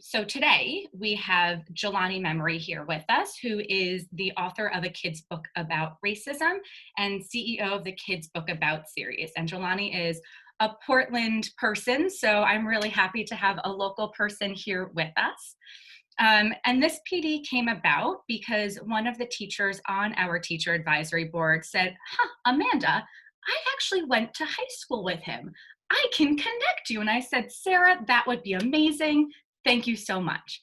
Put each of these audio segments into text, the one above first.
So today we have Jelani Memory here with us, who is the author of a kid's book about racism and CEO of the Kids Book About series. And Jelani is a Portland person, so I'm really happy to have a local person here with us. And this PD came about because one of the teachers on our teacher advisory board said, Amanda, I actually went to high school with him. I can connect you. And I said, Sarah, that would be amazing. Thank you so much.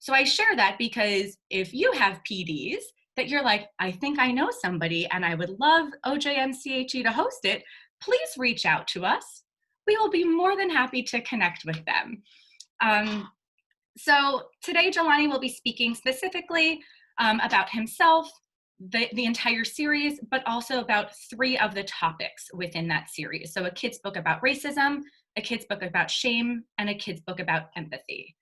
So I share that because if you have PDs that you're like, I think I know somebody and I would love OJMCHE to host it, please reach out to us. We will be more than happy to connect with them. So today, Jelani will be speaking specifically about himself, the entire series, but also about 3 of the topics within that series. So a kid's book about racism, a kid's book about shame, and a kid's book about empathy.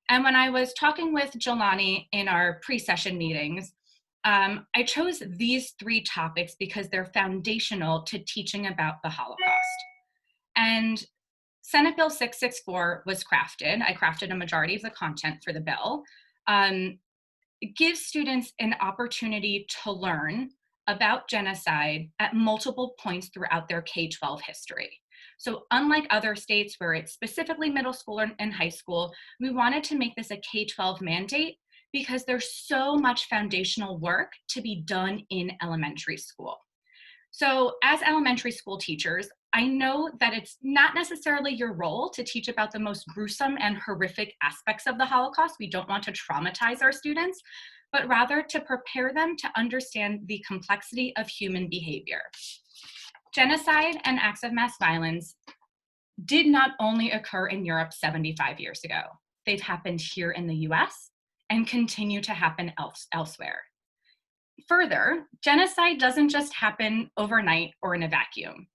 And when I was talking with Jelani in our pre-session meetings, I chose these 3 topics because they're foundational to teaching about the Holocaust. And Senate Bill 664 was crafted. I crafted a majority of the content for the bill. It gives students an opportunity to learn about genocide at multiple points throughout their K-12 history. So unlike other states where it's specifically middle school and high school, we wanted to make this a K-12 mandate because there's so much foundational work to be done in elementary school. So as elementary school teachers, I know that it's not necessarily your role to teach about the most gruesome and horrific aspects of the Holocaust. We don't want to traumatize our students, but rather to prepare them to understand the complexity of human behavior. Genocide and acts of mass violence did not only occur in Europe 75 years ago. They've happened here in the US and continue to happen elsewhere. Further, genocide doesn't just happen overnight or in a vacuum.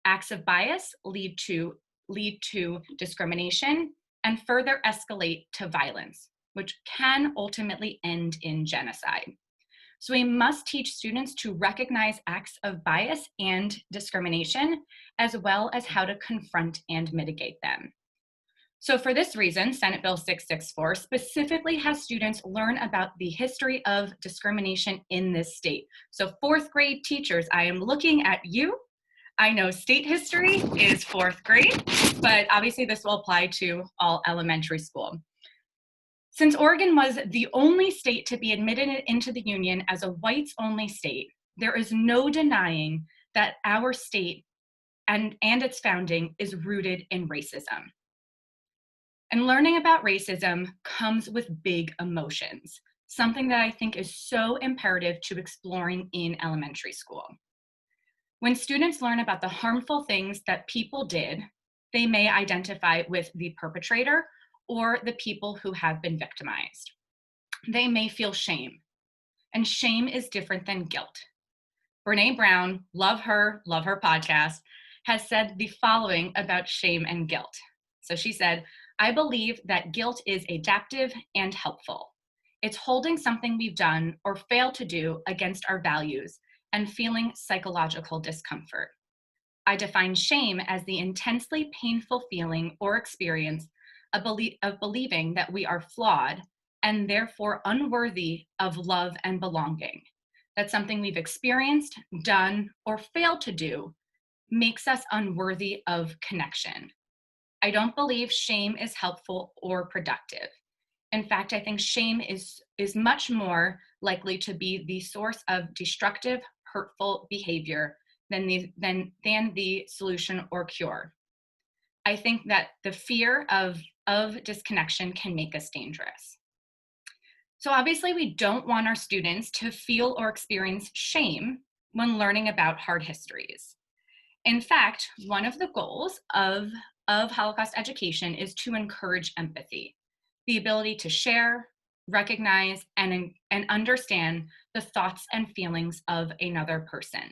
Acts of bias lead to discrimination and further escalate to violence, which can ultimately end in genocide. So we must teach students to recognize acts of bias and discrimination, as well as how to confront and mitigate them. So for this reason, Senate Bill 664 specifically has students learn about the history of discrimination in this state. So 4th grade teachers, I am looking at you. I know state history is 4th grade, but obviously this will apply to all elementary school. Since Oregon was the only state to be admitted into the Union as a whites-only state, there is no denying that our state and its founding is rooted in racism. And learning about racism comes with big emotions, something that I think is so imperative to exploring in elementary school. When students learn about the harmful things that people did, they may identify with the perpetrator or the people who have been victimized. They may feel shame, and shame is different than guilt. Brene Brown, love her podcast, has said the following about shame and guilt. So she said, I believe that guilt is adaptive and helpful. It's holding something we've done or failed to do against our values and feeling psychological discomfort. I define shame as the intensely painful feeling or experience of believing that we are flawed and therefore unworthy of love and belonging. That something we've experienced, done, or failed to do makes us unworthy of connection. I don't believe shame is helpful or productive. In fact, I think shame is much more likely to be the source of destructive, hurtful behavior than the solution or cure. I think that the fear of disconnection can make us dangerous. So obviously we don't want our students to feel or experience shame when learning about hard histories. In fact, one of the goals of Holocaust education is to encourage empathy, the ability to share, recognize, and understand the thoughts and feelings of another person.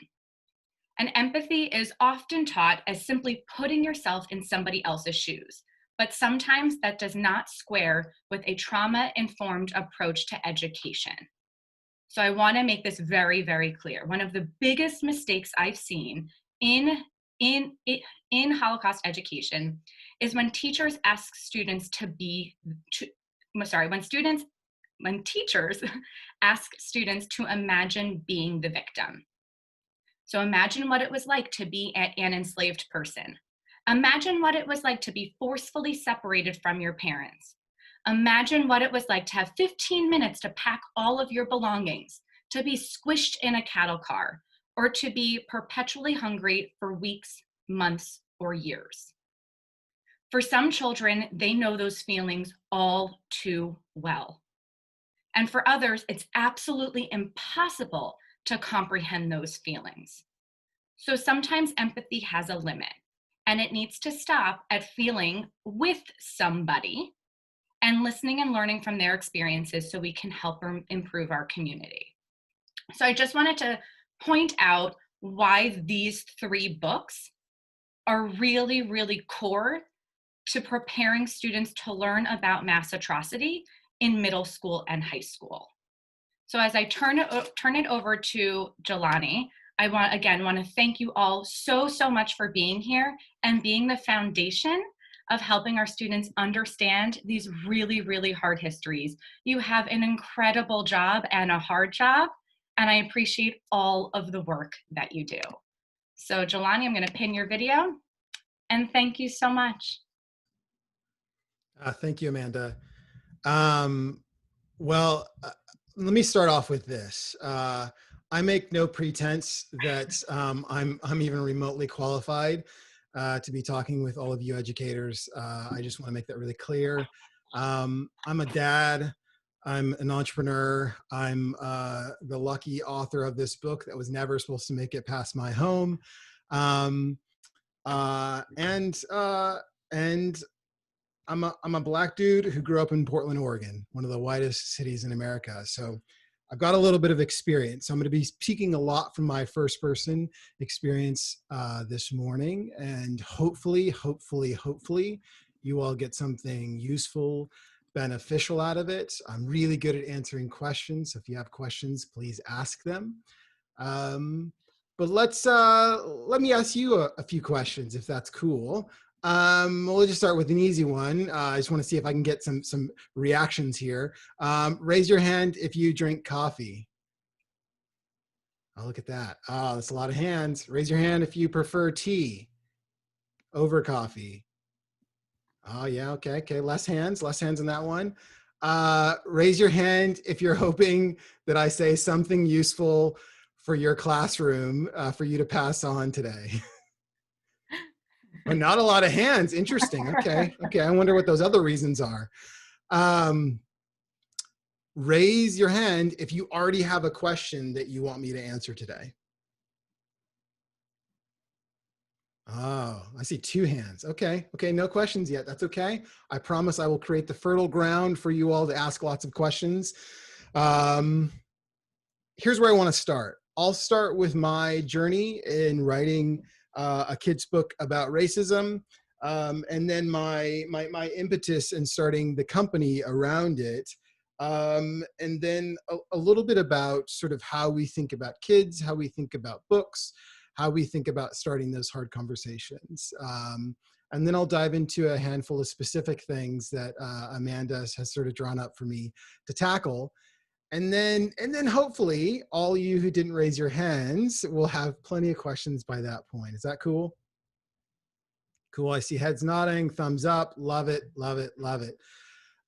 And empathy is often taught as simply putting yourself in somebody else's shoes, but sometimes that does not square with a trauma-informed approach to education. So I want to make this very, very clear. One of the biggest mistakes I've seen in in Holocaust education is when teachers ask students when teachers ask students to imagine being the victim. So imagine what it was like to be an enslaved person. Imagine what it was like to be forcefully separated from your parents. Imagine what it was like to have 15 minutes to pack all of your belongings, to be squished in a cattle car, or to be perpetually hungry for weeks, months, or years. For some children, they know those feelings all too well. And for others, it's absolutely impossible to comprehend those feelings. So sometimes empathy has a limit, and it needs to stop at feeling with somebody and listening and learning from their experiences so we can help improve our community. So I just wanted to point out why these 3 books are really, really core to preparing students to learn about mass atrocity in middle school and high school. So as I turn it over to Jelani, I want to thank you all so much for being here and being the foundation of helping our students understand these really, really hard histories. You have an incredible job and a hard job, and I appreciate all of the work that you do. So Jelani, I'm going to pin your video, and thank you so much. Thank you, Amanda. Well, let me start off with this. I make no pretense that I'm even remotely qualified to be talking with all of you educators. I just want to make that really clear. I'm a dad. I'm an entrepreneur. I'm the lucky author of this book that was never supposed to make it past my home. And I'm a Black dude who grew up in Portland, Oregon, one of the whitest cities in America. So I've got a little bit of experience. So I'm going to be speaking a lot from my first person experience this morning. And hopefully, you all get something useful, beneficial out of it. I'm really good at answering questions. So if you have questions, please ask them. But let me ask you a few questions, if that's cool. We'll just start with an easy one. I just want to see if I can get some reactions here. Raise your hand if you drink coffee. Oh, look at that. Oh, that's a lot of hands. Raise your hand if you prefer tea over coffee. Oh, yeah, okay. Less hands on that one. Raise your hand if you're hoping that I say something useful for your classroom for you to pass on today. Oh, not a lot of hands. Interesting. Okay. I wonder what those other reasons are. Raise your hand if you already have a question that you want me to answer today. Oh, I see 2 hands. Okay, no questions yet. That's okay. I promise I will create the fertile ground for you all to ask lots of questions. Here's where I want to start. I'll start with my journey in writing a kid's book about racism, and then my impetus in starting the company around it, and then a little bit about sort of how we think about kids, how we think about books, how we think about starting those hard conversations. And then I'll dive into a handful of specific things that Amanda has sort of drawn up for me to tackle. And then hopefully all you who didn't raise your hands will have plenty of questions by that point. Is that cool? Cool. I see heads nodding, thumbs up. Love it.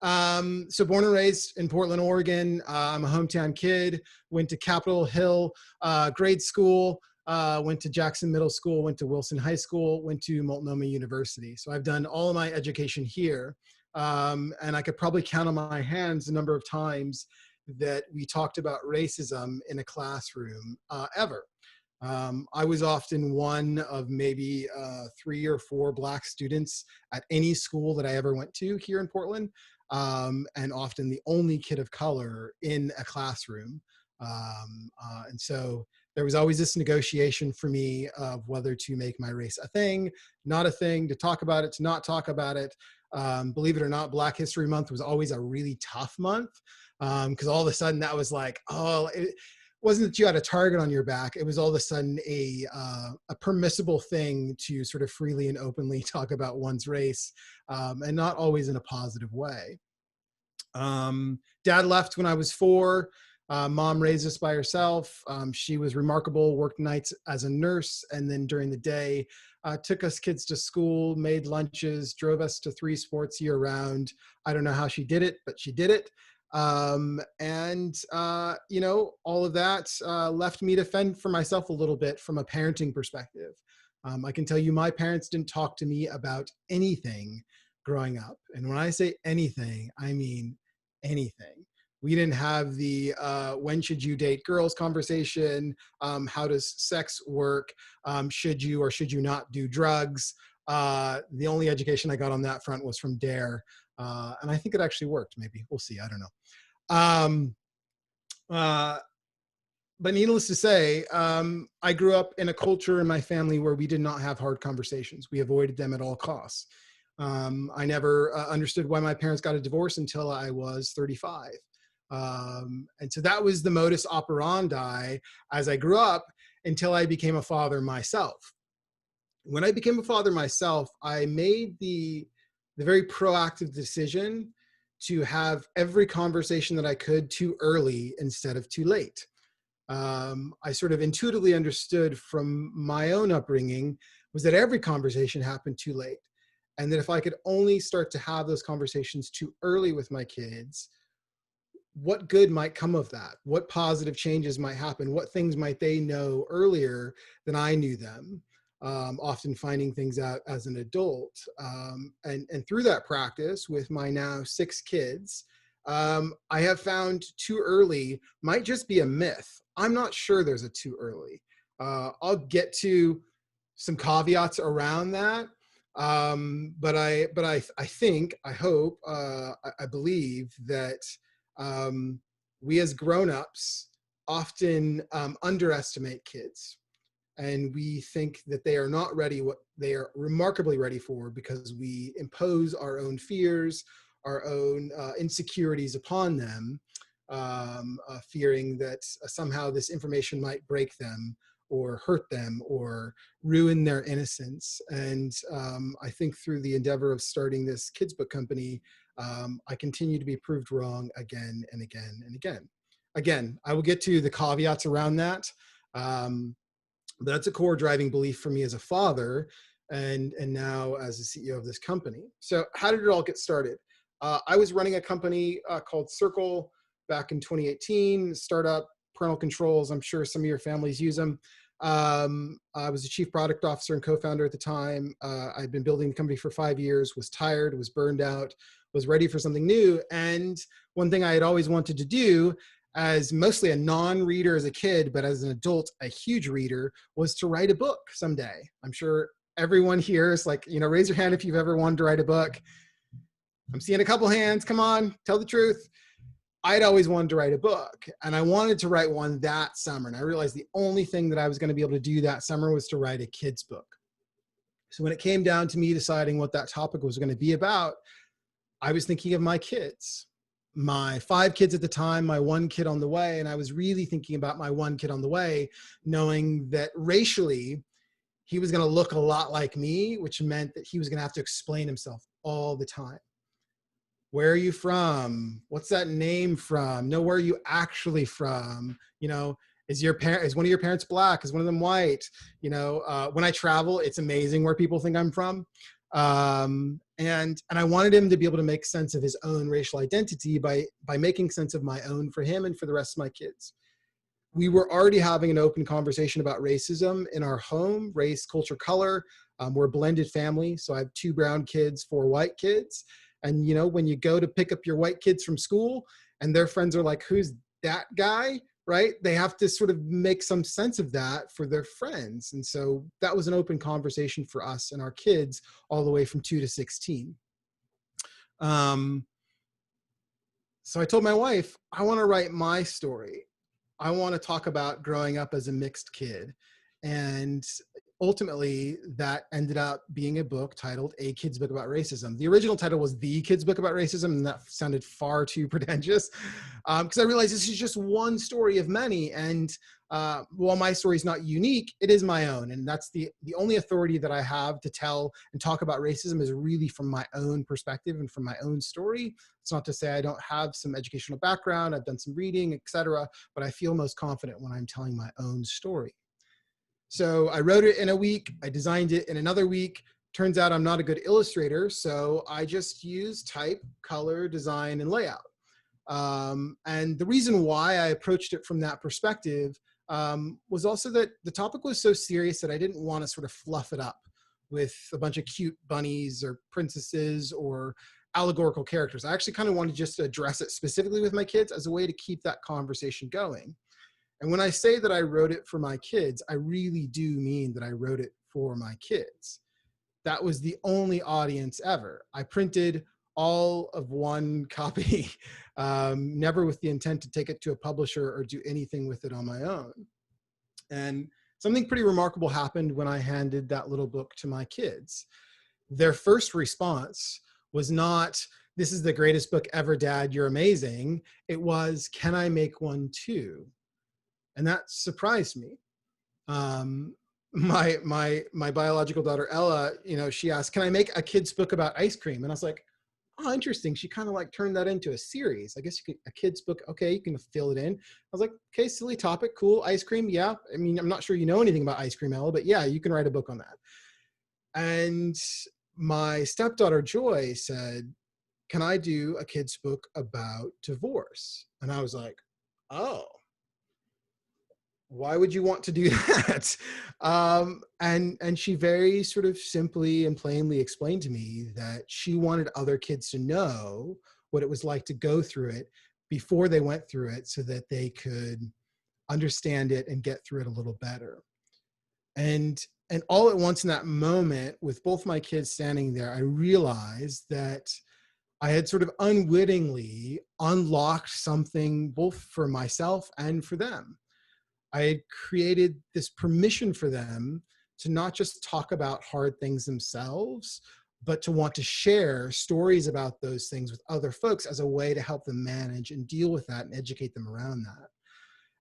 So born and raised in Portland, Oregon. I'm a hometown kid, went to Capitol Hill grade school, went to Jackson Middle School, went to Wilson High School, went to Multnomah University. So I've done all of my education here. And I could probably count on my hands the number of times that we talked about racism in a classroom ever. I was often one of maybe 3 or 4 Black students at any school that I ever went to here in Portland, and often the only kid of color in a classroom. And so there was always this negotiation for me of whether to make my race a thing, not a thing, to talk about it, to not talk about it. Believe it or not, Black History Month was always a really tough month, because all of a sudden that was like, wasn't that you had a target on your back. It was all of a sudden a permissible thing to sort of freely and openly talk about one's race, and not always in a positive way. Dad left when I was 4. Mom raised us by herself. She was remarkable, worked nights as a nurse, and then during the day, took us kids to school, made lunches, drove us to 3 sports year round. I don't know how she did it, but she did it. You know, all of that left me to fend for myself a little bit from a parenting perspective. I can tell you my parents didn't talk to me about anything growing up. And when I say anything, I mean anything. We didn't have the when should you date girls conversation, how does sex work, should you or should you not do drugs. The only education I got on that front was from DARE. And I think it actually worked, maybe. We'll see, I don't know. But needless to say, I grew up in a culture in my family where we did not have hard conversations. We avoided them at all costs. I never understood why my parents got a divorce until I was 35. And so that was the modus operandi as I grew up until I became a father myself. When I became a father myself, I made the very proactive decision to have every conversation that I could too early instead of too late. I sort of intuitively understood from my own upbringing was that every conversation happened too late. And that if I could only start to have those conversations too early with my kids, what good might come of that? What positive changes might happen? What things might they know earlier than I knew them? Often finding things out as an adult. And through that practice with my now 6 kids, I have found too early might just be a myth. I'm not sure there's a too early. I'll get to some caveats around that. But I think, I hope, I believe that we as grown-ups often underestimate kids. And we think that they are not ready what they are remarkably ready for because we impose our own fears, our own insecurities upon them, fearing that somehow this information might break them or hurt them or ruin their innocence. And I think through the endeavor of starting this kids book company, I continue to be proved wrong again and again and again. Again, I will get to the caveats around that. But that's a core driving belief for me as a father and now as the CEO of this company. So how did it all get started? I was running a company called Circle back in 2018, startup, parental controls. I'm sure some of your families use them. I was a chief product officer and co-founder at the time. I'd been building the company for 5 years, was tired, was burned out, was ready for something new. And one thing I had always wanted to do as mostly a non-reader as a kid, but as an adult, a huge reader, was to write a book someday. I'm sure everyone here is like, you know, raise your hand if you've ever wanted to write a book. I'm seeing a couple hands, come on, tell the truth. I'd always wanted to write a book and I wanted to write one that summer. And I realized the only thing that I was going to be able to do that summer was to write a kid's book. So when it came down to me deciding what that topic was going to be about, I was thinking of my kids. My 5 kids at the time, my 1 kid on the way. And I was really thinking about my 1 kid on the way, knowing that racially, he was going to look a lot like me, which meant that he was going to have to explain himself all the time. Where are you from? What's that name from? No, where are you actually from? You know, is one of your parents black? Is one of them white? You know, when I travel, it's amazing where people think I'm from. And I wanted him to be able to make sense of his own racial identity by making sense of my own for him and for the rest of my kids. We were already having an open conversation about racism in our home, race, culture, color. We're a blended family. So I have 2 brown kids, 4 white kids. And, you know, when you go to pick up your white kids from school and their friends are like, who's that guy? Right? They have to sort of make some sense of that for their friends. And so that was an open conversation for us and our kids all the way from 2 to 16. So I told my wife, I want to write my story. I want to talk about growing up as a mixed kid. And ultimately, that ended up being a book titled A Kid's Book About Racism. The original title was The Kid's Book About Racism, and that sounded far too pretentious, because I realized this is just one story of many. And while my story is not unique, it is my own. And that's the only authority that I have to tell and talk about racism is really from my own perspective and from my own story. It's not to say I don't have some educational background, I've done some reading, etc., but I feel most confident when I'm telling my own story. So I wrote it in a week, I designed it in another week. Turns out I'm not a good illustrator, so I just use type, color, design, and layout. And the reason why I approached it from that perspective was also that the topic was so serious that I didn't want to sort of fluff it up with a bunch of cute bunnies or princesses or allegorical characters. I actually kind of wanted just to address it specifically with my kids as a way to keep that conversation going. And when I say that I wrote it for my kids, I really do mean that I wrote it for my kids. That was the only audience ever. I printed all of one copy, never with the intent to take it to a publisher or do anything with it on my own. And something pretty remarkable happened when I handed that little book to my kids. Their first response was not, "This is the greatest book ever, Dad, you're amazing." It was, "Can I make one too?" And that surprised me. My biological daughter, Ella, she asked, "Can I make a kid's book about ice cream?" And I was like, "Oh, interesting." She kind of like turned that into a series. I guess you could, a kid's book. Okay, you can fill it in. I was like, okay, silly topic. Cool. Ice cream. Yeah. I mean, I'm not sure you know anything about ice cream, Ella, but yeah, you can write a book on that. And my stepdaughter, Joy, said, "Can I do a kid's book about divorce?" And I was like, "Oh, why would you want to do that?" And she very sort of simply and plainly explained to me that she wanted other kids to know what it was like to go through it before they went through it so that they could understand it and get through it a little better. And all at once in that moment, with both my kids standing there, I realized that I had sort of unwittingly unlocked something both for myself and for them. I had created this permission for them to not just talk about hard things themselves, but to want to share stories about those things with other folks as a way to help them manage and deal with that and educate them around that.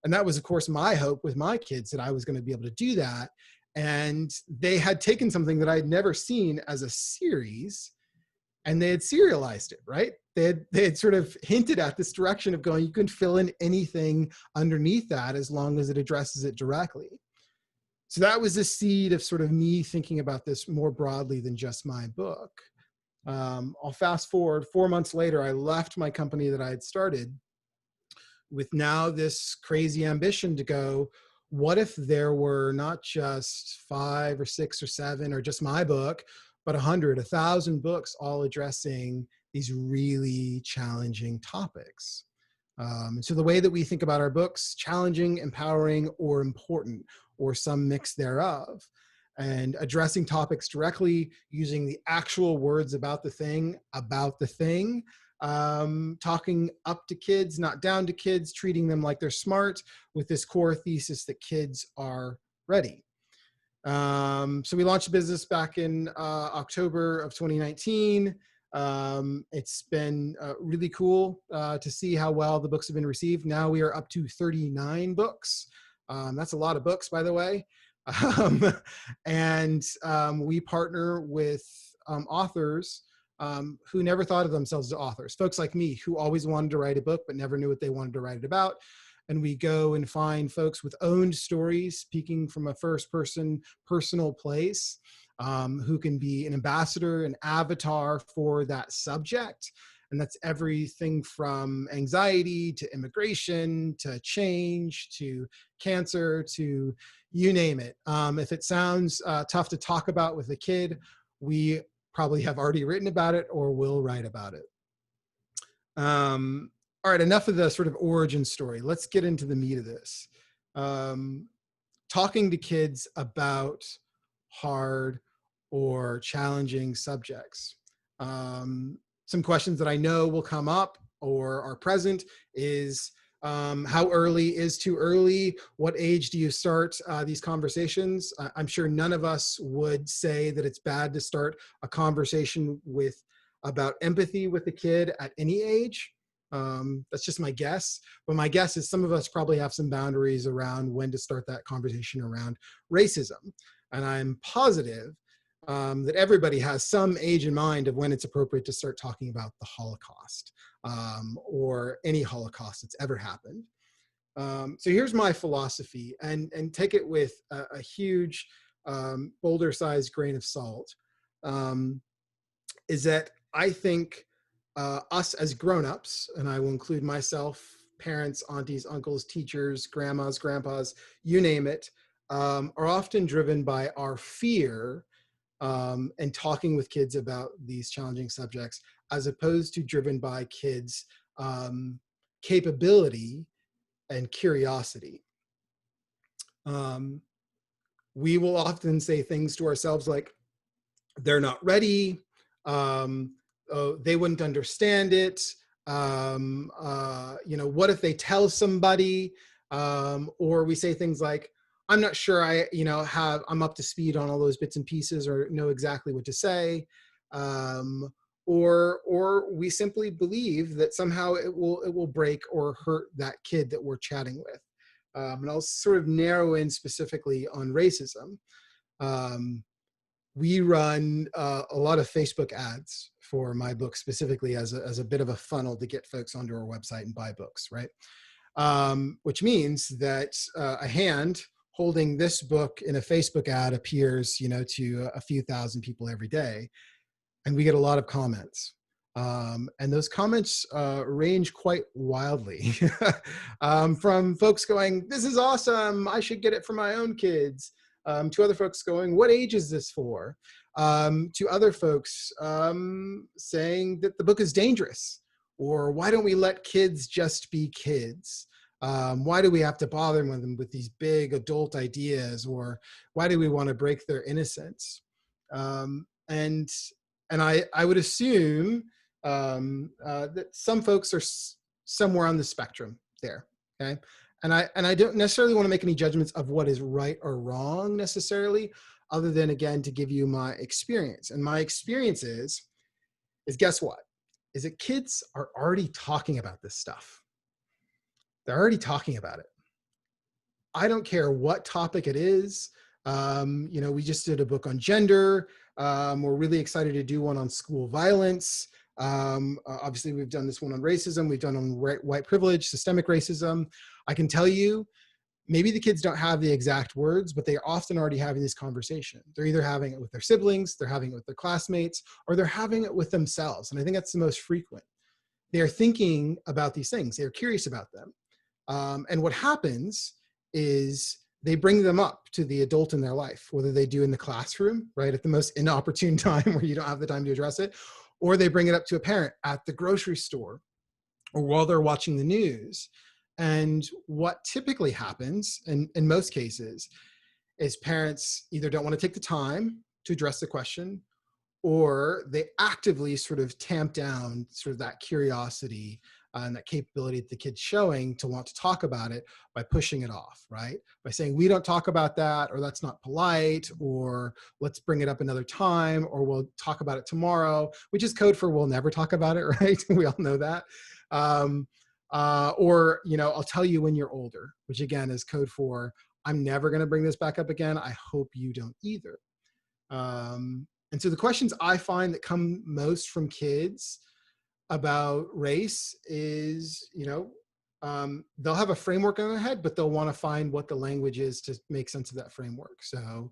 And that was, of course, my hope with my kids, that I was going to be able to do that. And they had taken something that I had never seen as a series, and they had serialized it, right? They had sort of hinted at this direction of going, you can fill in anything underneath that as long as it addresses it directly. So that was the seed of sort of me thinking about this more broadly than just my book. I'll fast forward 4 months later, I left my company that I had started with now this crazy ambition to go, what if there were not just 5 or 6 or 7 or just my book, but 100, 1,000 books all addressing these really challenging topics. And so the way that we think about our books, challenging, empowering, or important, or some mix thereof, and addressing topics directly using the actual words about the thing, talking up to kids, not down to kids, treating them like they're smart, with this core thesis that kids are ready. So we launched the business back in October of 2019. It's been really cool to see how well the books have been received. Now we are up to 39 books. That's a lot of books, by the way. And we partner with authors who never thought of themselves as authors. Folks like me who always wanted to write a book but never knew what they wanted to write it about. And we go and find folks with owned stories, speaking from a first-person personal place, who can be an ambassador, an avatar for that subject. And that's everything from anxiety to immigration to change to cancer to you name it. If it sounds tough to talk about with a kid, we probably have already written about it or will write about it. All right, enough of the sort of origin story. Let's get into the meat of this. Talking to kids about hard or challenging subjects. Some questions that I know will come up or are present is, How early is too early? What age do you start these conversations? I'm sure none of us would say that it's bad to start a conversation about empathy with a kid at any age. That's just my guess. But my guess is some of us probably have some boundaries around when to start that conversation around racism. And I'm positive that everybody has some age in mind of when it's appropriate to start talking about the Holocaust, or any Holocaust that's ever happened. So here's my philosophy, and take it with a huge boulder-sized grain of salt, is that I think us as grown-ups, and I will include myself, parents, aunties, uncles, teachers, grandmas, grandpas, you name it, are often driven by our fear and talking with kids about these challenging subjects, as opposed to driven by kids' capability and curiosity. We will often say things to ourselves like, they're not ready, oh, they wouldn't understand it, what if they tell somebody, or we say things like, I'm not sure I'm up to speed on all those bits and pieces or know exactly what to say, or we simply believe that somehow it will break or hurt that kid that we're chatting with. And I'll sort of narrow in specifically on racism. We run a lot of Facebook ads for my book, specifically as a bit of a funnel to get folks onto our website and buy books, right? Which means that a hand holding this book in a Facebook ad appears, to a few thousand people every day, and we get a lot of comments. And those comments range quite wildly, from folks going, "This is awesome, I should get it for my own kids," to other folks going, "What age is this for?" To other folks saying that the book is dangerous, or "Why don't we let kids just be kids? Why do we have to bother them with these big adult ideas?" Or "Why do we want to break their innocence?" And I would assume that some folks are somewhere on the spectrum there. Okay. And I don't necessarily want to make any judgments of what is right or wrong necessarily, other than, again, to give you my experience. And my experience is guess what? Is that kids are already talking about this stuff. They're already talking about it. I don't care what topic it is. We just did a book on gender. We're really excited to do one on school violence. Obviously, we've done this one on racism. We've done on white privilege, systemic racism. I can tell you, maybe the kids don't have the exact words, but they are often already having this conversation. They're either having it with their siblings, they're having it with their classmates, or they're having it with themselves. And I think that's the most frequent. They are thinking about these things. They're curious about them. And what happens is they bring them up to the adult in their life, whether they do in the classroom, right, at the most inopportune time where you don't have the time to address it, or they bring it up to a parent at the grocery store or while they're watching the news. And what typically happens, in most cases, is parents either don't want to take the time to address the question, or they actively sort of tamp down sort of that curiosity and that capability that the kid's showing to want to talk about it by pushing it off, right? By saying, we don't talk about that, or that's not polite, or let's bring it up another time, or we'll talk about it tomorrow, which is code for we'll never talk about it, right? We all know that. Or, I'll tell you when you're older, which again is code for I'm never going to bring this back up again. I hope you don't either. And so the questions I find that come most from kids about race is, they'll have a framework in their head, but they'll want to find what the language is to make sense of that framework. So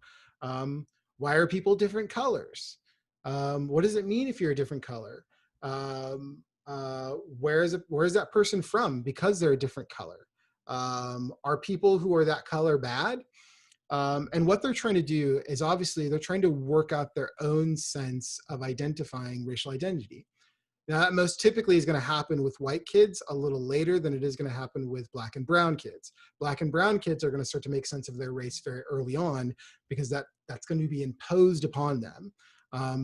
why are people different colors? What does it mean if you're a different color? Where is that person from because they're a different color? Are people who are that color bad? And what they're trying to do is, obviously, they're trying to work out their own sense of identifying racial identity. Now, that most typically is going to happen with white kids a little later than it is going to happen with Black and brown kids. Black and brown kids are going to start to make sense of their race very early on, because that's going to be imposed upon them.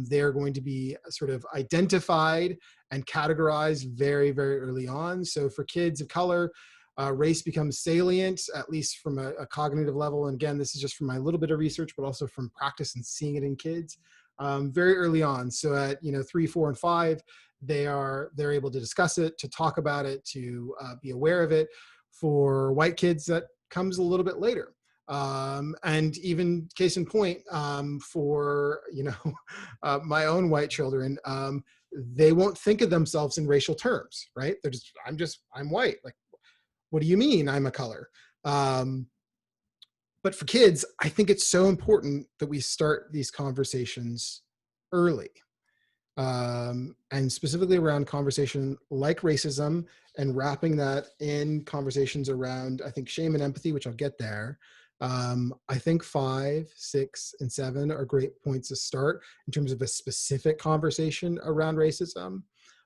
They're going to be sort of identified and categorized very, very early on. So for kids of color, race becomes salient, at least from a cognitive level. And again, this is just from my little bit of research, but also from practice and seeing it in kids very early on. So at 3, 4, and 5, they're able to discuss it, to talk about it, to be aware of it. For white kids, that comes a little bit later. And even case in point, for my own white children, they won't think of themselves in racial terms, right? They're I'm white. Like, what do you mean I'm a color? But for kids, I think it's so important that we start these conversations early. And specifically around conversation like racism, and wrapping that in conversations around, I think, shame and empathy, which I'll get there. I think 5, 6, and 7 are great points to start in terms of a specific conversation around racism.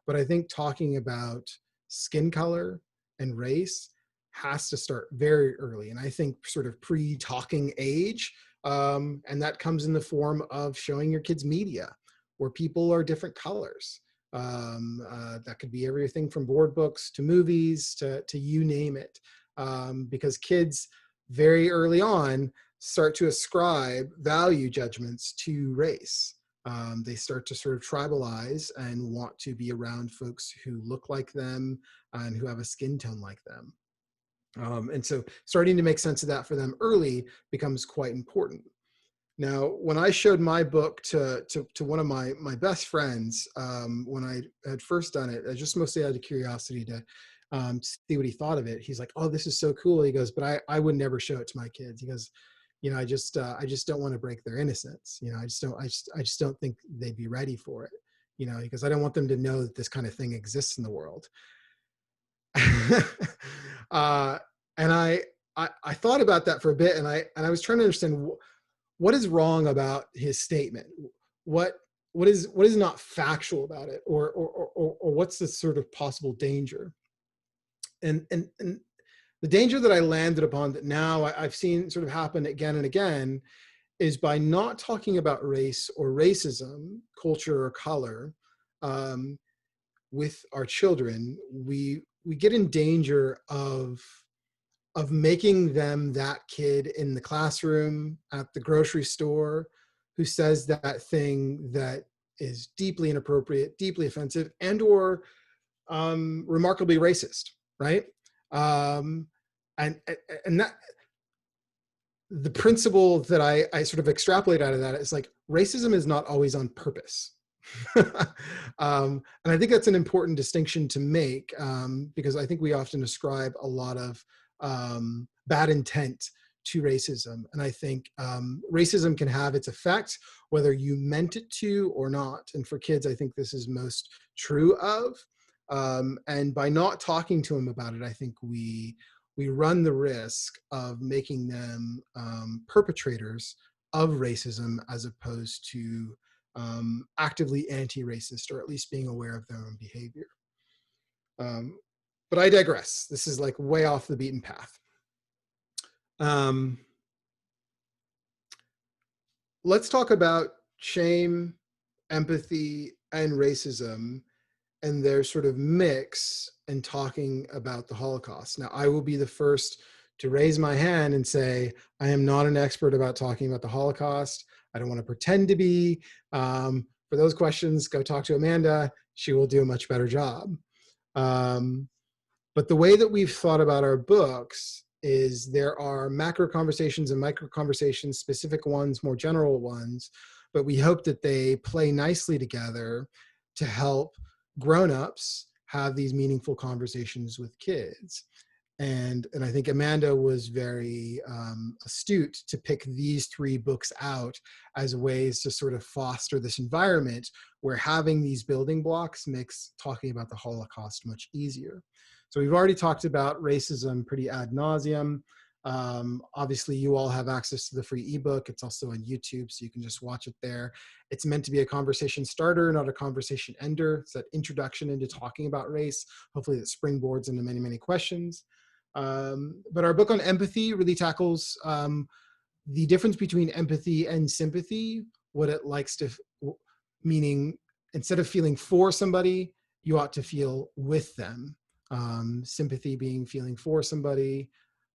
But I think talking about skin color and race has to start very early. And I think sort of pre-talking age, and that comes in the form of showing your kids media where people are different colors. That could be everything from board books to movies to you name it. Because kids very early on start to ascribe value judgments to race. They start to sort of tribalize and want to be around folks who look like them and who have a skin tone like them. And so starting to make sense of that for them early becomes quite important. Now, when I showed my book to one of my best friends, when I had first done it, I just mostly out of curiosity to see what he thought of it. He's like, "Oh, this is so cool." He goes, "But I would never show it to my kids." He goes, "I just don't want to break their innocence. I just don't think they'd be ready for it. Because I don't want them to know that this kind of thing exists in the world." And I thought about that for a bit, and I was trying to understand what is wrong about his statement. What is not factual about it, or what's the sort of possible danger? And the danger that I landed upon, that now I've seen sort of happen again and again, is by not talking about race or racism, culture or color, with our children, we get in danger of making them that kid in the classroom, at the grocery store, who says that thing that is deeply inappropriate, deeply offensive, and or remarkably racist, right? And that, the principle that I sort of extrapolate out of that is like, racism is not always on purpose. And I think that's an important distinction to make, because I think we often ascribe a lot of bad intent to racism. And I think racism can have its effect, whether you meant it to or not. And for kids, I think this is most true of. And by not talking to them about it, I think we run the risk of making them perpetrators of racism, as opposed to actively anti-racist, or at least being aware of their own behavior. But I digress. This is like way off the beaten path. Let's talk about shame, empathy, and racism, and their sort of mix in talking about the Holocaust. Now, I will be the first to raise my hand and say, I am not an expert about talking about the Holocaust. I don't want to pretend to be. For those questions, go talk to Amanda. She will do a much better job. But the way that we've thought about our books is there are macro conversations and micro conversations, specific ones, more general ones, but we hope that they play nicely together to help grown-ups have these meaningful conversations with kids. And I think Amanda was very astute to pick these 3 books out as ways to sort of foster this environment where having these building blocks makes talking about the Holocaust much easier. So we've already talked about racism pretty ad nauseum. Obviously, you all have access to the free ebook. It's also on YouTube, so you can just watch it there. It's meant to be a conversation starter, not a conversation ender. It's that introduction into talking about race. Hopefully that springboards into many, many questions. But our book on empathy really tackles the difference between empathy and sympathy, what it likes to, meaning instead of feeling for somebody, you ought to feel with them. Sympathy being feeling for somebody,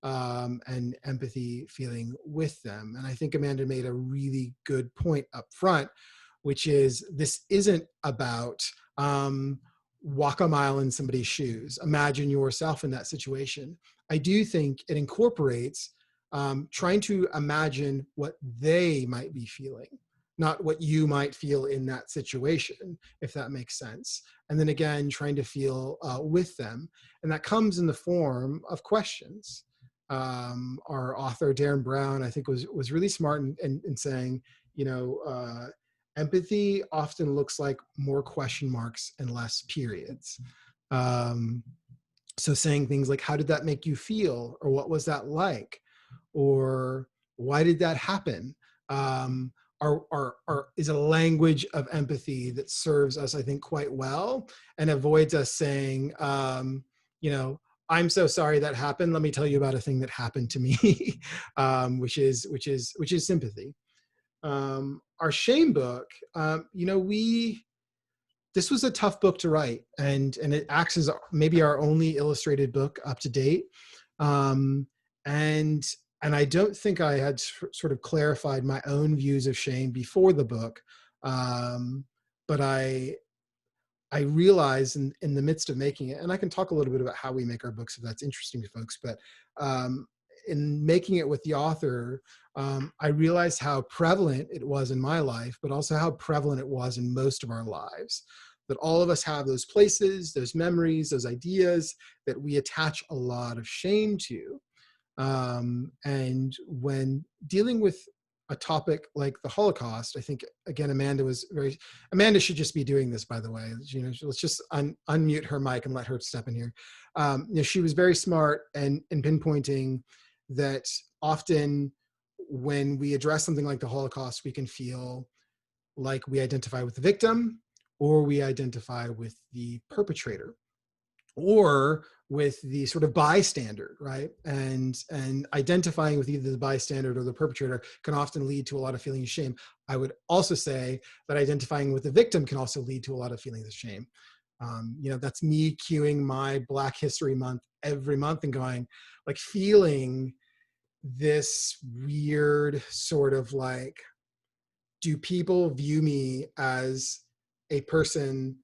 and empathy feeling with them. And I think Amanda made a really good point up front, which is this isn't about walk a mile in somebody's shoes. Imagine yourself in that situation. I do think it incorporates trying to imagine what they might be feeling, not what you might feel in that situation, if that makes sense. And then again, trying to feel with them. And that comes in the form of questions. Our author, Darren Brown, I think was really smart in saying, you know, empathy often looks like more question marks and less periods. Um, so saying things like, how did that make you feel? Or what was that like? Or why did that happen? Um, is a language of empathy that serves us, I think, quite well, and avoids us saying, you know, I'm so sorry that happened. Let me tell you about a thing that happened to me, which is sympathy. Our shame book, you know, this was a tough book to write, and it acts as maybe our only illustrated book up to date. Um, and I don't think I had sort of clarified my own views of shame before the book. But I realized in the midst of making it, and I can talk a little bit about how we make our books if that's interesting to folks, but in making it with the author, I realized how prevalent it was in my life, but also how prevalent it was in most of our lives. That all of us have those places, those memories, those ideas that we attach a lot of shame to. And when dealing with a topic like the Holocaust, I think, again, Amanda should just be doing this, by the way. You know, let's just unmute her mic and let her step in here. You know, she was very smart in pinpointing that often when we address something like the Holocaust, we can feel like we identify with the victim, or we identify with the perpetrator, or with the sort of bystander, right? And identifying with either the bystander or the perpetrator can often lead to a lot of feelings of shame. I would also say that identifying with the victim can also lead to a lot of feelings of shame. You know, that's me cueing my Black History Month every month and going, like, feeling this weird sort of like, do people view me as a person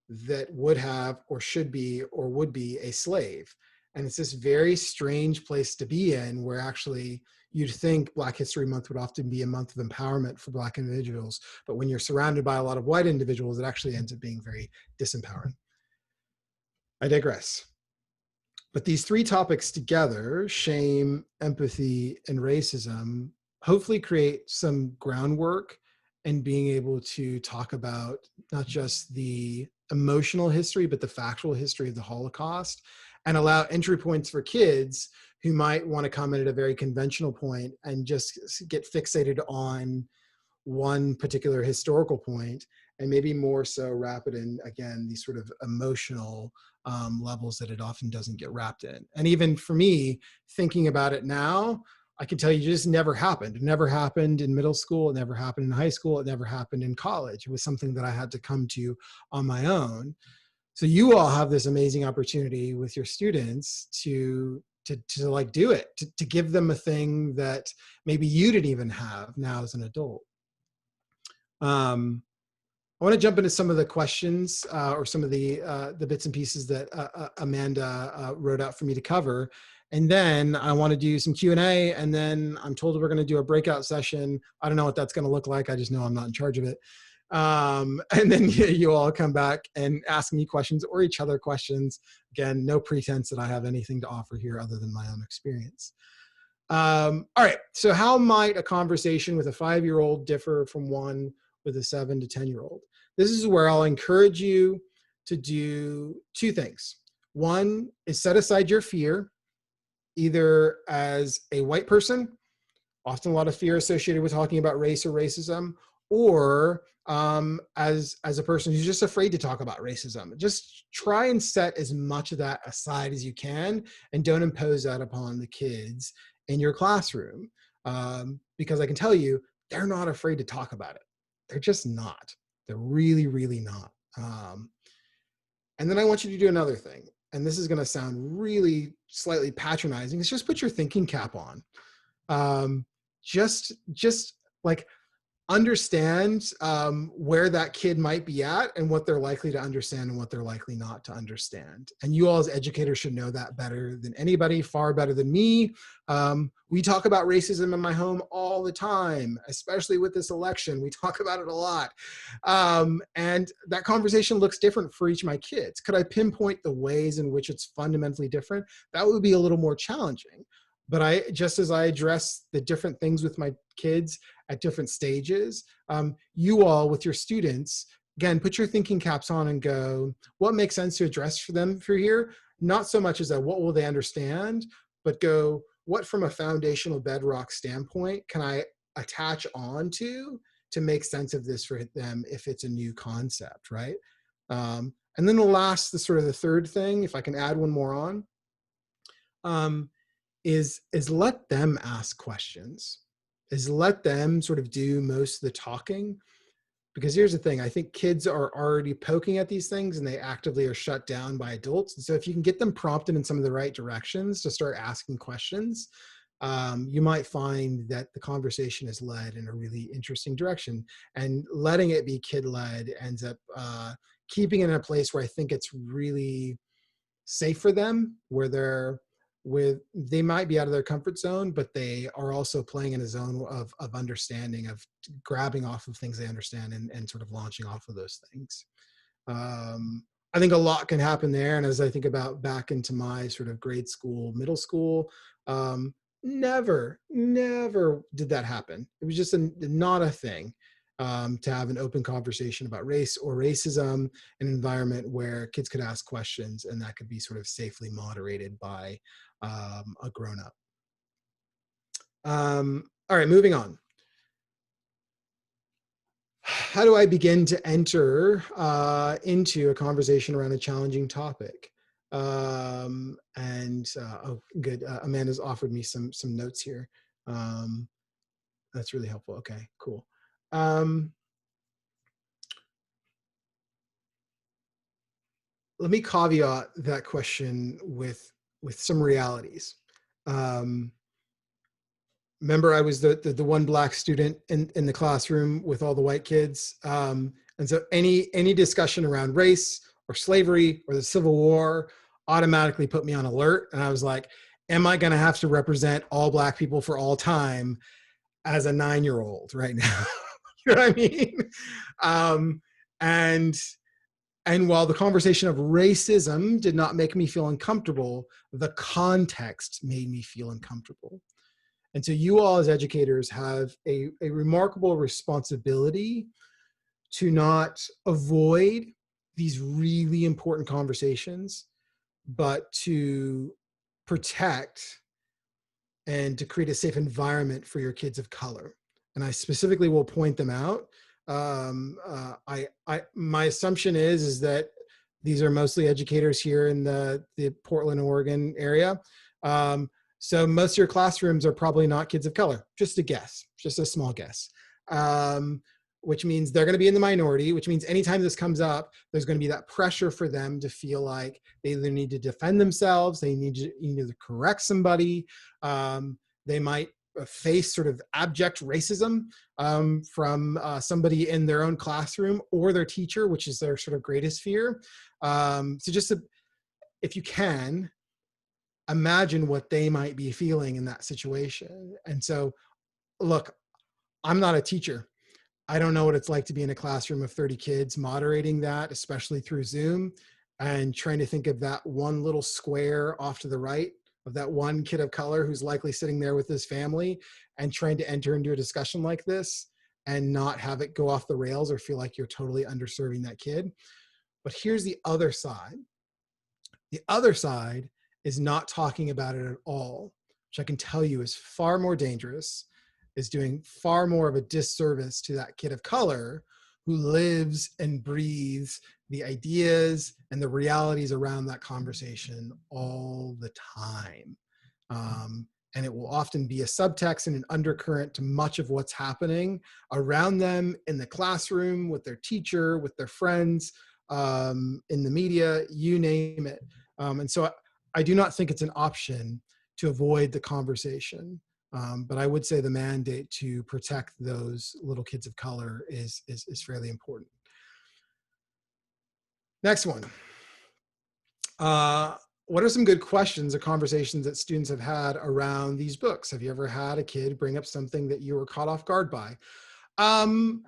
that would have or should be or would be a slave? And it's this very strange place to be in, where actually you'd think Black History Month would often be a month of empowerment for Black individuals, but when you're surrounded by a lot of white individuals, it actually ends up being very disempowering. I digress. But these three topics together, shame, empathy, and racism, hopefully create some groundwork in being able to talk about not just the emotional history, but the factual history of the Holocaust, and allow entry points for kids who might want to come in at a very conventional point and just get fixated on one particular historical point, and maybe more so wrap it in, again, these sort of emotional levels that it often doesn't get wrapped in. And even for me, thinking about it now, I can tell you, it just never happened. It never happened in middle school. It never happened in high school. It never happened in college. It was something that I had to come to on my own. So you all have this amazing opportunity with your students to like do it, to give them a thing that maybe you didn't even have now as an adult. I want to jump into some of the questions or some of the bits and pieces that Amanda wrote out for me to cover. And then I want to do some Q&A, and then I'm told we're going to do a breakout session. I don't know what that's going to look like. I just know I'm not in charge of it. And then you all come back and ask me questions or each other questions. Again, no pretense that I have anything to offer here other than my own experience. All right, so how might a conversation with a 5-year-old differ from one with a 7 to 10-year-old? This is where I'll encourage you to do two things. One is set aside your fear, either as a white person, often a lot of fear associated with talking about race or racism, or as a person who's just afraid to talk about racism. Just try and set as much of that aside as you can, and don't impose that upon the kids in your classroom, because I can tell you, they're not afraid to talk about it. They're just not. They're really, really not. And then I want you to do another thing. and this is going to sound really slightly patronizing, is just put your thinking cap on. Just like understand where that kid might be at and what they're likely to understand and what they're likely not to understand. And you all as educators should know that better than anybody, far better than me. We talk about racism in my home all the time, especially with this election. We talk about it a lot. And that conversation looks different for each of my kids. Could I pinpoint the ways in which it's fundamentally different? That would be a little more challenging. But just as I address the different things with my kids at different stages, you all with your students, again, put your thinking caps on and go, what makes sense to address for them for here? Not so much as a what will they understand, but go, what from a foundational bedrock standpoint can I attach on to make sense of this for them if it's a new concept, right? And then the sort of the third thing, if I can add one more on, is let them ask questions, is let them sort of do most of the talking. Because here's the thing, I think kids are already poking at these things and they actively are shut down by adults. And so if you can get them prompted in some of the right directions to start asking questions, you might find that the conversation is led in a really interesting direction. And letting it be kid-led ends up keeping it in a place where I think it's really safe for them, where they might be out of their comfort zone, but they are also playing in a zone of understanding, of grabbing off of things they understand and sort of launching off of those things. I think a lot can happen there. And as I think about back into my sort of grade school, middle school, never did that happen. It was just not a thing. To have an open conversation about race or racism, an environment where kids could ask questions and that could be sort of safely moderated by a grown-up. All right, moving on. How do I begin to enter into a conversation around a challenging topic? Oh, good. Amanda's offered me some notes here. That's really helpful. Okay, cool. Let me caveat that question with some realities. Remember, I was the one Black student in the classroom with all the white kids. And so any discussion around race or slavery or the Civil War automatically put me on alert. And I was like, am I going to have to represent all Black people for all time as a 9-year-old right now? You know what I mean? And while the conversation of racism did not make me feel uncomfortable, the context made me feel uncomfortable. And so you all as educators have a remarkable responsibility to not avoid these really important conversations, but to protect and to create a safe environment for your kids of color. And I specifically will point them out. My assumption is that these are mostly educators here in the Portland, Oregon area. So most of your classrooms are probably not kids of color, just a guess, just a small guess, which means they're going to be in the minority, which means anytime this comes up, there's going to be that pressure for them to feel like they either need to defend themselves, they need to correct somebody, they might face sort of abject racism from somebody in their own classroom or their teacher, which is their sort of greatest fear. So just if you can, imagine what they might be feeling in that situation. And so, look, I'm not a teacher. I don't know what it's like to be in a classroom of 30 kids moderating that, especially through Zoom, and trying to think of that one little square off to the right of that one kid of color who's likely sitting there with his family and trying to enter into a discussion like this and not have it go off the rails or feel like you're totally underserving that kid. But here's the other side. The other side is not talking about it at all, which I can tell you is far more dangerous, is doing far more of a disservice to that kid of color who lives and breathes the ideas and the realities around that conversation all the time. And it will often be a subtext and an undercurrent to much of what's happening around them in the classroom, with their teacher, with their friends, in the media, you name it. And so I do not think it's an option to avoid the conversation. But I would say the mandate to protect those little kids of color is fairly important. Next one. What are some good questions or conversations that students have had around these books? Have you ever had a kid bring up something that you were caught off guard by? Um,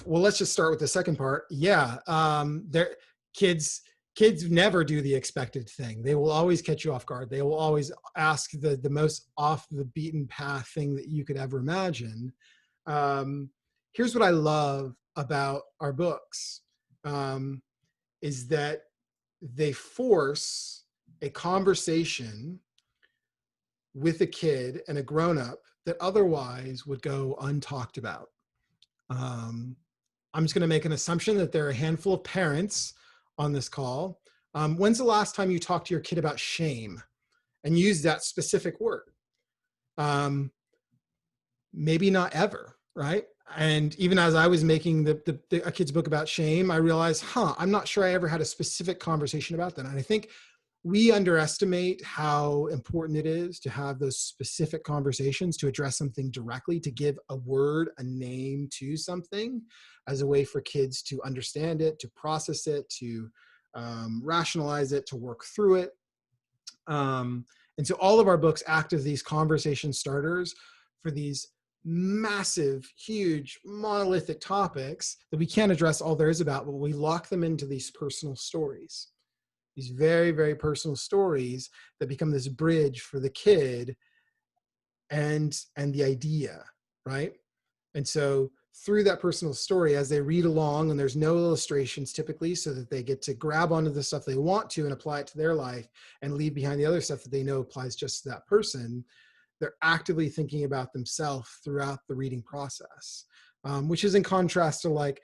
well, let's just start with the second part. Yeah, kids kids never do the expected thing. They will always catch you off guard. They will always ask the most off the beaten path thing that you could ever imagine. Here's what I love about our books, is that they force a conversation with a kid and a grown-up that otherwise would go untalked about. I'm just going to make an assumption that there are a handful of parents on this call. When's the last time you talked to your kid about shame and used that specific word? Maybe not ever, right? And even as I was making a kid's book about shame, I realized, I'm not sure I ever had a specific conversation about that. And I think we underestimate how important it is to have those specific conversations, to address something directly, to give a word, a name to something as a way for kids to understand it, to process it, to rationalize it, to work through it. And so all of our books act as these conversation starters for these massive, huge, monolithic topics that we can't address all there is about, but we lock them into these personal stories. These very, very personal stories that become this bridge for the kid and the idea, right? And so through that personal story, as they read along, and there's no illustrations typically, so that they get to grab onto the stuff they want to and apply it to their life and leave behind the other stuff that they know applies just to that person, they're actively thinking about themselves throughout the reading process, which is in contrast to, like,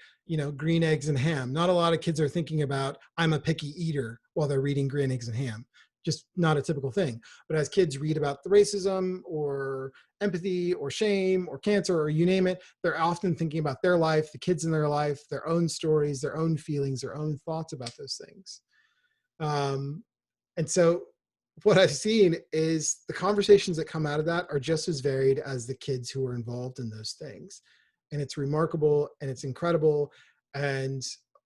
green eggs and ham. Not a lot of kids are thinking about, I'm a picky eater while they're reading green eggs and ham. Just not a typical thing. But as kids read about the racism or empathy or shame or cancer or you name it, they're often thinking about their life, the kids in their life, their own stories, their own feelings, their own thoughts about those things. And so what I've seen is the conversations that come out of that are just as varied as the kids who are involved in those things. And it's remarkable and it's incredible. And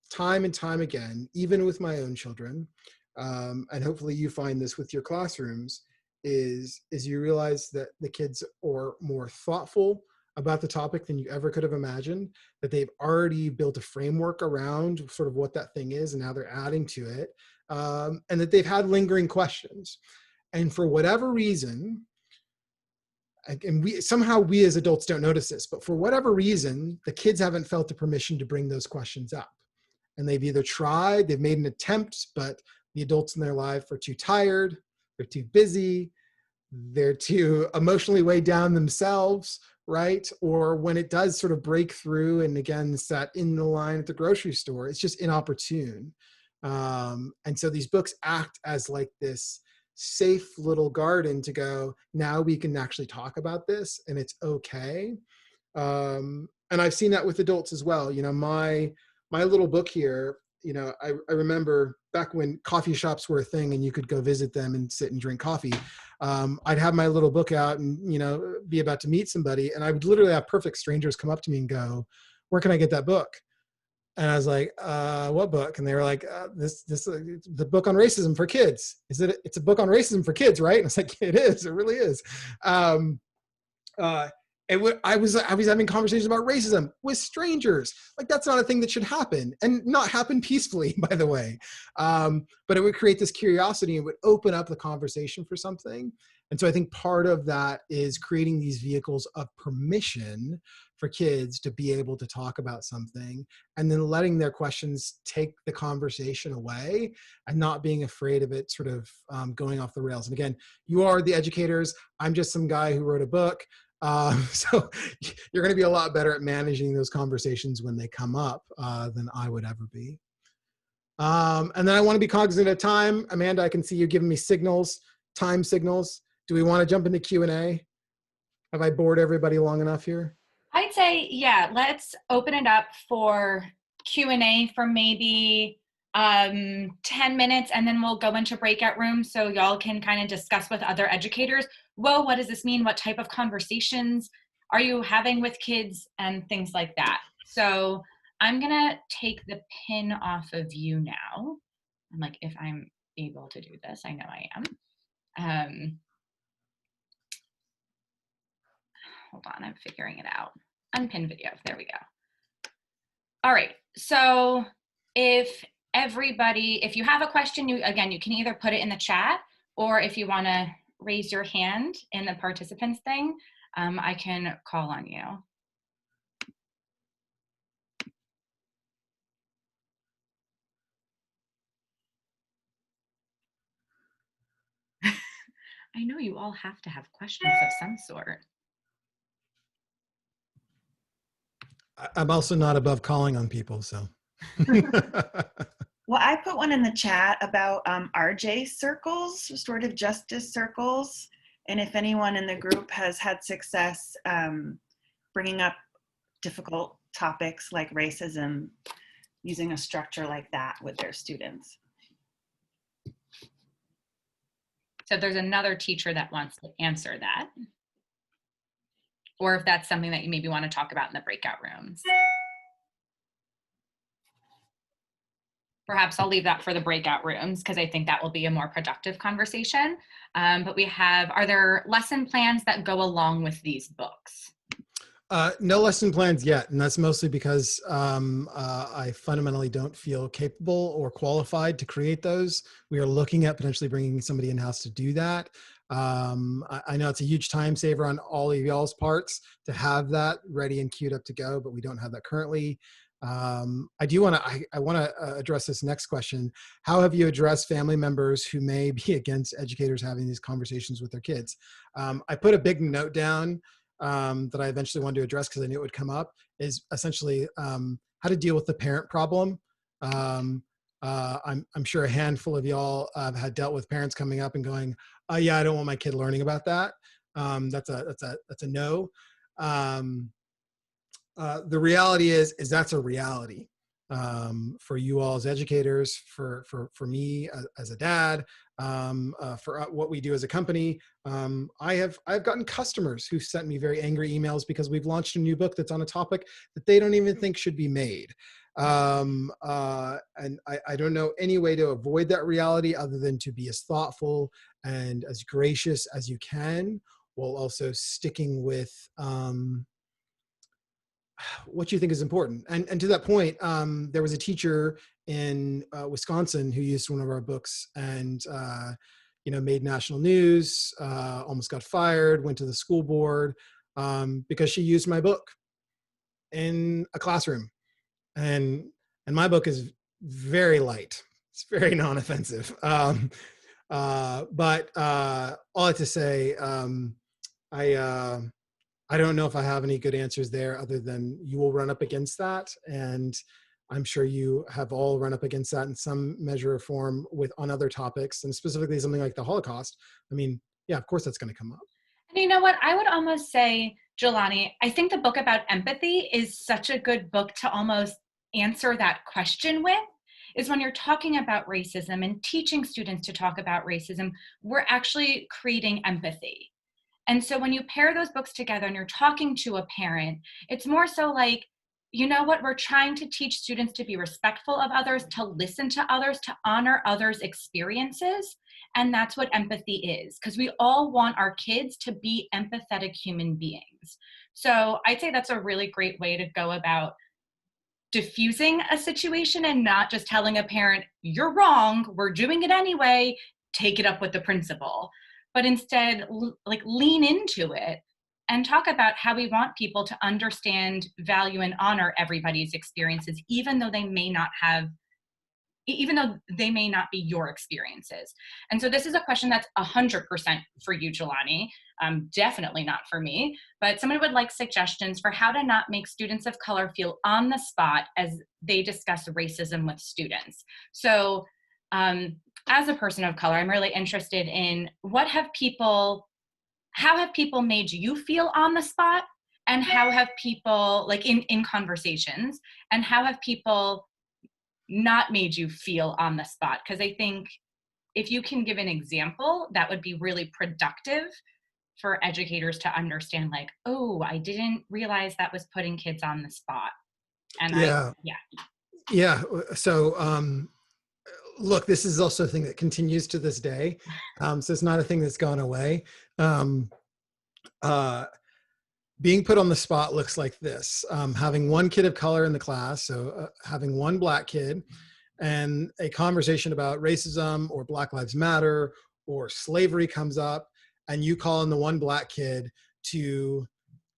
time again, even with my own children, and hopefully you find this with your classrooms, is you realize that the kids are more thoughtful about the topic than you ever could have imagined, that they've already built a framework around sort of what that thing is, and now they're adding to it, and that they've had lingering questions. And for whatever reason, and we as adults don't notice this, but for whatever reason, the kids haven't felt the permission to bring those questions up. And they've either tried, they've made an attempt, but the adults in their life are too tired, they're too busy, they're too emotionally weighed down themselves, right? Or when it does sort of break through, and again, it's that in the line at the grocery store, it's just inopportune. And so these books act as like this safe little garden to go, now we can actually talk about this and it's okay. And I've seen that with adults as well. My little book here, I remember back when coffee shops were a thing and you could go visit them and sit and drink coffee. I'd have my little book out and, be about to meet somebody, and I would literally have perfect strangers come up to me and go, where can I get that book? And I was like, what book? And they were like, the book on racism for kids. It's a book on racism for kids, right? And I was like, it is, it really is. I was having conversations about racism with strangers. Like, that's not a thing that should happen, and not happen peacefully, by the way. But it would create this curiosity and would open up the conversation for something. And so I think part of that is creating these vehicles of permission for kids to be able to talk about something, and then letting their questions take the conversation away and not being afraid of it sort of going off the rails. And again, you are the educators. I'm just some guy who wrote a book. So you're going to be a lot better at managing those conversations when they come up than I would ever be. And then I want to be cognizant of time. Amanda, I can see you giving me signals, time signals. Do we want to jump into Q&A? Have I bored everybody long enough here? I'd say, yeah, let's open it up for Q&A for maybe 10 minutes, and then we'll go into breakout rooms so y'all can kind of discuss with other educators. Whoa, what does this mean? What type of conversations are you having with kids and things like that? So I'm gonna take the pin off of you now. I'm like, if I'm able to do this, I know I am. Hold on, I'm figuring it out. Unpin video, there we go. All right, so if you have a question, you can either put it in the chat, or if you wanna raise your hand in the participants thing, I can call on you. I know you all have to have questions of some sort. I'm also not above calling on people, so. Well, I put one in the chat about RJ circles, restorative justice circles. And if anyone in the group has had success bringing up difficult topics like racism, using a structure like that with their students. So if there's another teacher that wants to answer that, or if that's something that you maybe want to talk about in the breakout rooms. Perhaps I'll leave that for the breakout rooms because I think that will be a more productive conversation. But are there lesson plans that go along with these books? No lesson plans yet, and that's mostly because I fundamentally don't feel capable or qualified to create those. We are looking at potentially bringing somebody in-house to do that. I know it's a huge time saver on all of y'all's parts to have that ready and queued up to go, but we don't have that currently. I want to address this next question. How have you addressed family members who may be against educators having these conversations with their kids? I put a big note down that I eventually wanted to address because I knew it would come up, is essentially how to deal with the parent problem. I'm sure a handful of y'all had dealt with parents coming up and going, "Oh yeah, I don't want my kid learning about that." That's a no. The reality is that's a reality for you all as educators, for me as a dad, for what we do as a company. I've gotten customers who sent me very angry emails because we've launched a new book that's on a topic that they don't even think should be made. And I don't know any way to avoid that reality other than to be as thoughtful and as gracious as you can, while also sticking with what you think is important. And to that point, there was a teacher in Wisconsin who used one of our books and made national news, almost got fired, went to the school board because she used my book in a classroom. And my book is very light. It's very non-offensive. But all that to say, I don't know if I have any good answers there other than you will run up against that. And I'm sure you have all run up against that in some measure or form on other topics, and specifically something like the Holocaust. I mean, yeah, of course that's going to come up. And you know what? I would almost say, Jelani, I think the book about empathy is such a good book to almost answer that question with, is when you're talking about racism and teaching students to talk about racism, we're actually creating empathy. And so when you pair those books together and you're talking to a parent, it's more so like, you know what, we're trying to teach students to be respectful of others, to listen to others, to honor others' experiences. And that's what empathy is, because we all want our kids to be empathetic human beings. So I'd say that's a really great way to go about diffusing a situation and not just telling a parent, you're wrong, we're doing it anyway, take it up with the principal. But instead, like, lean into it and talk about how we want people to understand, value, and honor everybody's experiences, even though they may not be your experiences. And so this is a question that's 100% for you, Jelani, definitely not for me, but someone would like suggestions for how to not make students of color feel on the spot as they discuss racism with students. So as a person of color, I'm really interested in how have people made you feel on the spot, and how have people, like in conversations, and how have people not made you feel on the spot? Because I think if you can give an example, that would be really productive for educators to understand, like, oh, I didn't realize that was putting kids on the spot. And Yeah. Yeah. So, look, this is also a thing that continues to this day. So it's not a thing that's gone away. Um, Being put on the spot looks like this. Having one kid of color in the class, so having one Black kid, and a conversation about racism or Black Lives Matter or slavery comes up, and you call in the one Black kid to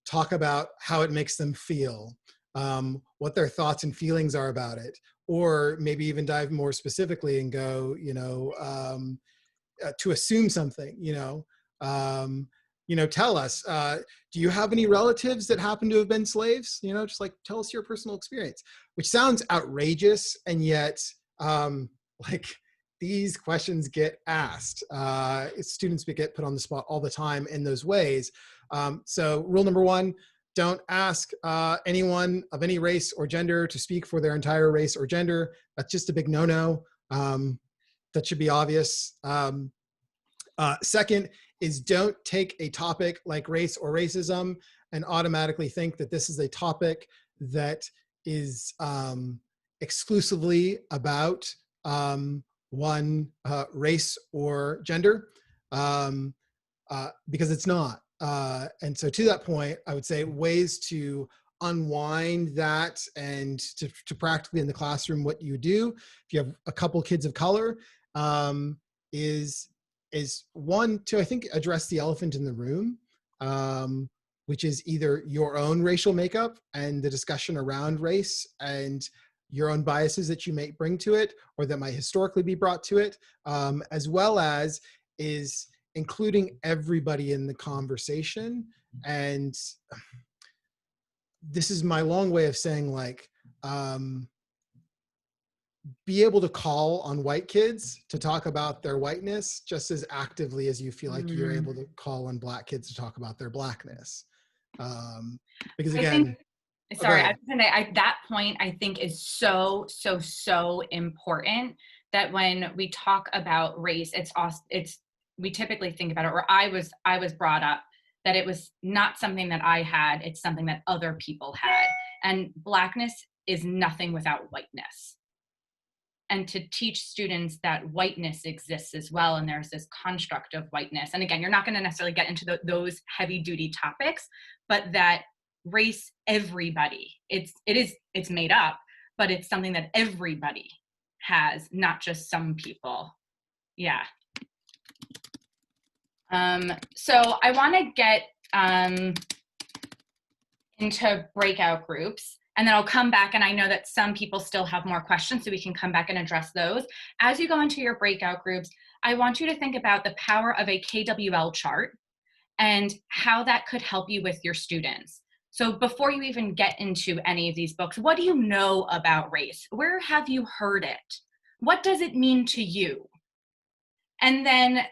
talk about how it makes them feel, what their thoughts and feelings are about it, or maybe even dive more specifically and go, to assume something, tell us, do you have any relatives that happen to have been slaves? Just like, tell us your personal experience, which sounds outrageous. And yet, like, these questions get asked. Students get put on the spot all the time in those ways. So rule number one, don't ask anyone of any race or gender to speak for their entire race or gender. That's just a big no-no. That should be obvious. Second is, don't take a topic like race or racism and automatically think that this is a topic that is exclusively about one race or gender, because it's not. And so to that point, I would say ways to unwind that and to practically in the classroom what you do if you have a couple kids of color, is one, to, I think, address the elephant in the room, which is either your own racial makeup and the discussion around race and your own biases that you may bring to it or that might historically be brought to it, as well as is including everybody in the conversation. And this is my long way of saying, like, be able to call on white kids to talk about their whiteness just as actively as you feel like you're able to call on Black kids to talk about their Blackness. Because again, that point I think is so important, that when we talk about race, we typically think about it, or I was brought up that it was not something that I had, it's something that other people had. And Blackness is nothing without whiteness. And to teach students that whiteness exists as well, and there's this construct of whiteness. And again, you're not going to necessarily get into those heavy duty topics, but that race, everybody, it's made up, but it's something that everybody has, not just some people. Yeah. So I want to get into breakout groups, and then I'll come back, and I know that some people still have more questions, so we can come back and address those. As you go into your breakout groups, I want you to think about the power of a KWL chart and how that could help you with your students. So before you even get into any of these books, what do you know about race? Where have you heard it? What does it mean to you? And then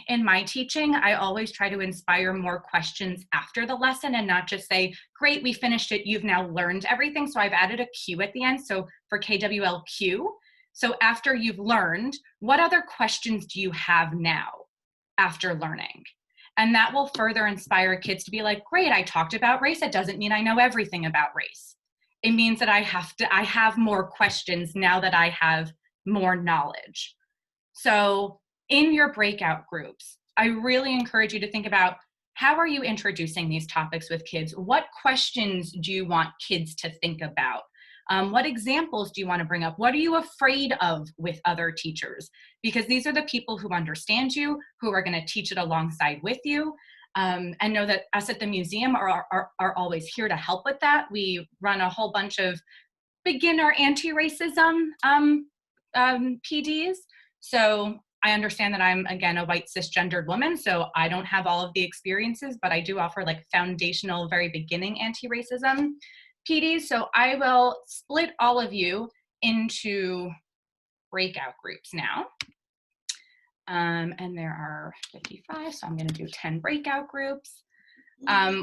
in my teaching, I always try to inspire more questions after the lesson and not just say, great, we finished it, you've now learned everything. So I've added a Q at the end. So for KWLQ, so after you've learned, what other questions do you have now after learning? And that will further inspire kids to be like, great, I talked about race. It doesn't mean I know everything about race. It means that I have more questions now that I have more knowledge. So in your breakout groups, I really encourage you to think about, how are you introducing these topics with kids? What questions do you want kids to think about? What examples do you want to bring up? What are you afraid of with other teachers? Because these are the people who understand you, who are going to teach it alongside with you. And know that us at the museum are always here to help with that. We run a whole bunch of beginner anti-racism PDs. So I understand that I'm, again, a white cisgendered woman, so I don't have all of the experiences, but I do offer like foundational, very beginning anti-racism PDs. So I will split all of you into breakout groups now. And there are 55, so I'm going to do 10 breakout groups.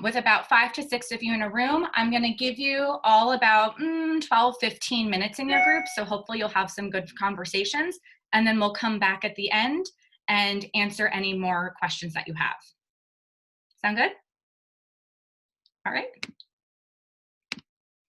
With about 5 to 6 of you in a room, I'm going to give you all about 12, 15 minutes in your group. So hopefully you'll have some good conversations, and then we'll come back at the end and answer any more questions that you have. Sound good? All right.